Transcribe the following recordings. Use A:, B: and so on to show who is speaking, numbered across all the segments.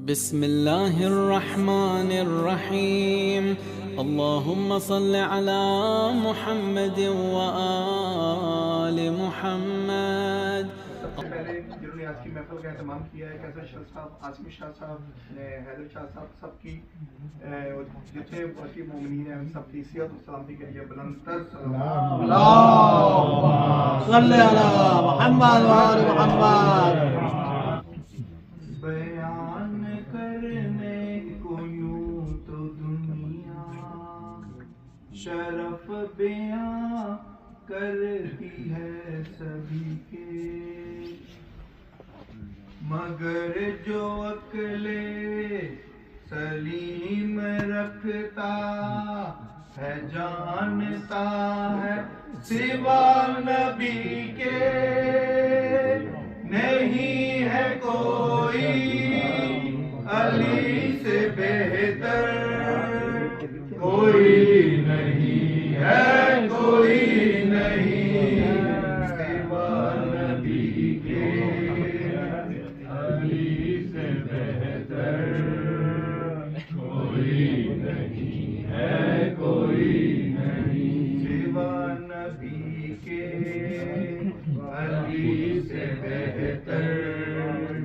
A: بسم الله الرحمن الرحيم اللهم صل على محمد وآل محمد.
B: پہلے جنہوں نے آج کی محفل کا اہتمام کیا ہے، کیسر شاہ صاحب، عاصم شاہ صاحب، حیدر شاہ صاحب، سب کی جتنے باقی مومنین ہیں ان سب کی صحت و سلامتی کے لیے بلند تر سلام.
C: اللهم صل على محمد وآل محمد.
B: بیان کرنے کو یوں تو دنیا شرف بیان کرتی ہے سبھی کے، مگر جو عقل سلیم رکھتا ہے جانتا ہے سوا نبی کے نہیں ہے کوئی علی سے بہتر، کوئی نہیں ہے، کوئی نہیں سوا نبی کے علی سے بہتر، کوئی نہیں ہے، کوئی نہیں سوا نبی کے علی سے بہتر،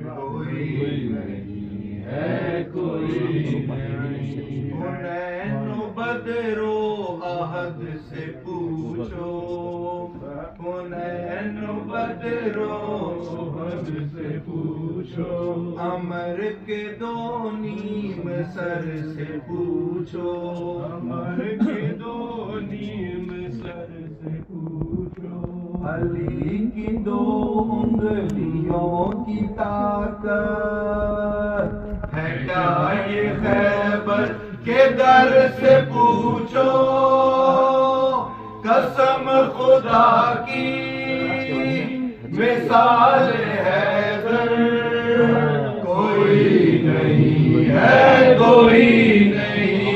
B: کوئی نہیں ہے، کوئی نہیں. حنین و بدر و احد سے پوچھو، حنین و بدر و احد سے پوچھو، عمر کے دو نیم سر سے پوچھو، عمر کے دو نیم سر سے پوچھو، علی کی دو انگلیوں کی طاقت ہے کیا یہ خیبر کے در سے پوچھو، قسم خدا کی مثال حیدر کوئی نہیں ہے، کوئی نہیں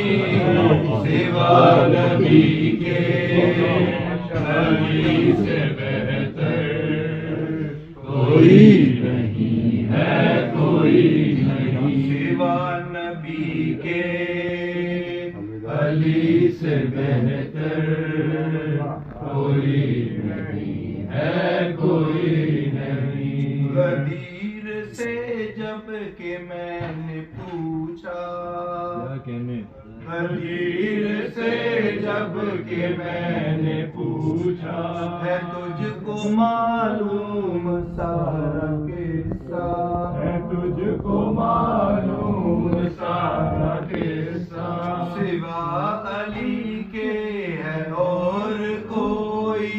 B: سوا نبی کے علی سے بہتر، کوئی نہیں ہے، کوئی نہیں سوا نبی کے علی سے بہتر، کوئی نہیں ہے، کوئی نہیں. غدیر سے جب کہ میں نے پوچھا، غدیر سے جب کہ میں نے پوچھا، ہے تجھ کو معلوم سارا قصہ، ہے تجھ کو معلوم سارا قصہ، سوا علی کے ہے اور کوئی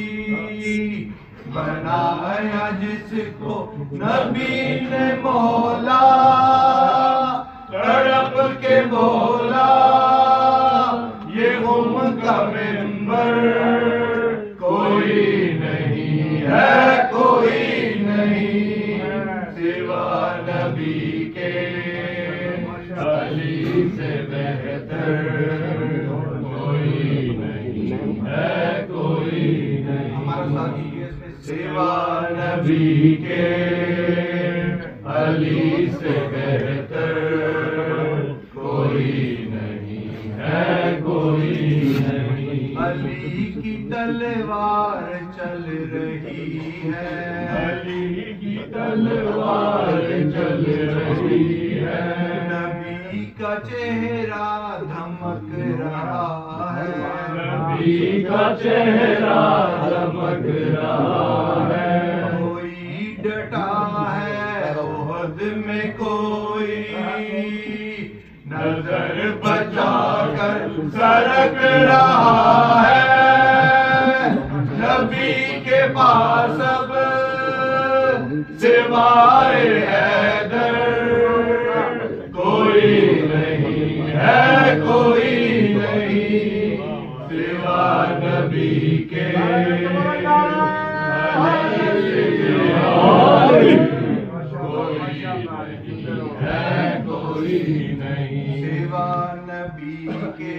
B: بنایا جس کو نبی نے مولا، تڑپ کے بولا یہ غم کا ممبر کوئی نہیں ہے، کوئی نہیں سوا نبی کے علی سے بہتر، کوئی نہیں ہے، کوئی نہیں سوا نبی کے علی سے بہتر، کوئی نہیں ہے، کوئی نہیں. علی کی تلوار چل رہی ہے، علی کی تلوار چل رہی ہے، نبی کا چہرہ دھمک رہا ہے، نبی کا چہرہ دھمک رہا ہے، کوئی ڈٹا ہے احد میں، کوئی نظر بچا کر سرک رہا ہے، نبی کے پاس اب سوائے حیدر کوئی نہیں ہے، کوئی نہیں سوا نبی کے کوئی نہیں سوا نبی کے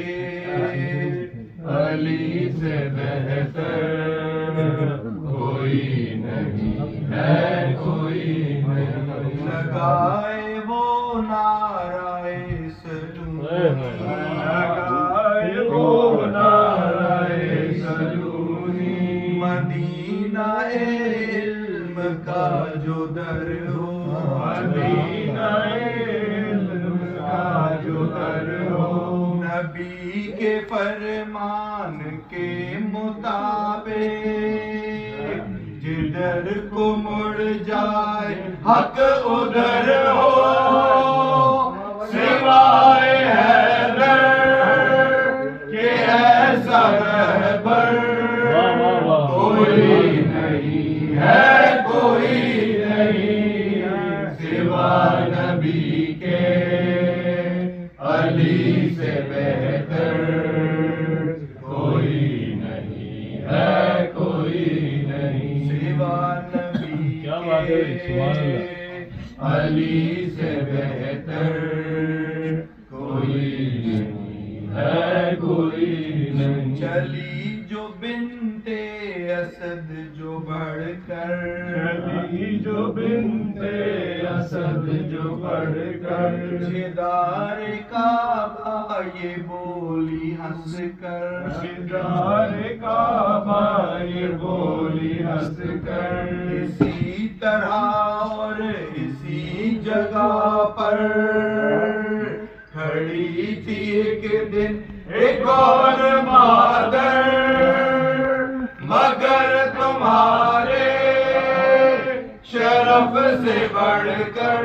B: علی سے بہتر، کوئی نہیں ہے، کوئی نہیں. لگائے وہ نعرہ علم کا جو در ہو،
D: مدینہ علم کا جو در ہو،
B: نبی کے فرمان کے مطابق جدھر کو مڑ جائے حق ادھر ہو، سوائے حیدر کہ ایسا رہبر کوئی نہیں ہے، کوئی نہیں سوا نبی کے، علی سے بہتر کوئی نہیں ہے، کوئی نہیں سوا نبی کے، علی سے بہتر کوئی نہیں ہے، کوئی نہیں چلی جو بنت اسد جو بڑھ کر،
D: چلی جو بنت اسد جو بڑھ کر،
B: چھدار کعبہ یہ بولی ہنس کر،
D: چھدار کعبہ یہ بولی ہنس کر،
B: اسی طرح اور اسی جگہ پر کھڑی تھی ایک دن ایک اور مادر، مگر تمہارے شرف سے بڑھ کر